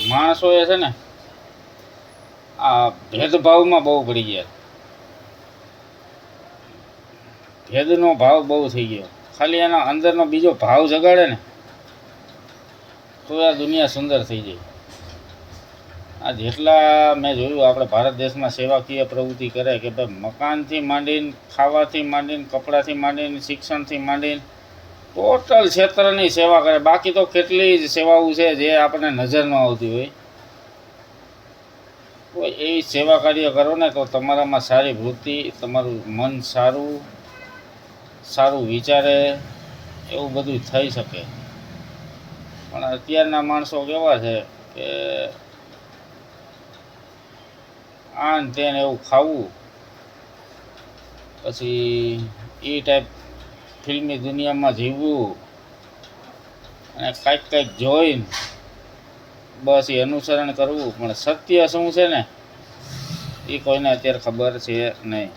માણસોએ છે ને આ ભેદભાવમાં બહુ પડી ગયા. ભેદનો ભાવ બહુ થઈ ગયો. ખાલી એના અંદરનો બીજો ભાવ જગાડે ને તો આ દુનિયા સુંદર થઈ જાય. આ જેટલા મેં જોયું આપણે ભારત દેશમાં સેવાકીય પ્રવૃત્તિ કરે કે ભાઈ મકાનથી માંડીને, ખાવાથી માંડીને, કપડાથી માંડીને, શિક્ષણથી માંડીને ટોટલ ક્ષેત્રની સેવા કરે. બાકી તો કેટલી જ સેવાઓ છે જે આપણને નજર ન આવતી હોય. કોઈ એવી સેવા કાર્ય કરો ને તો તમારામાં સારી વૃત્તિ, તમારું મન સારું વિચારે, એવું બધું થઈ શકે. પણ અત્યારના માણસો કેવા છે કે આન તેને એવું ખાવું, પછી એ ટાઈપ ફિલ્મી દુનિયામાં જીવવું અને કંઈક જોઈને બસ એ અનુસરણ કરવું. પણ સત્ય શું છે ને એ કોઈને અત્યારે ખબર છે નહીં.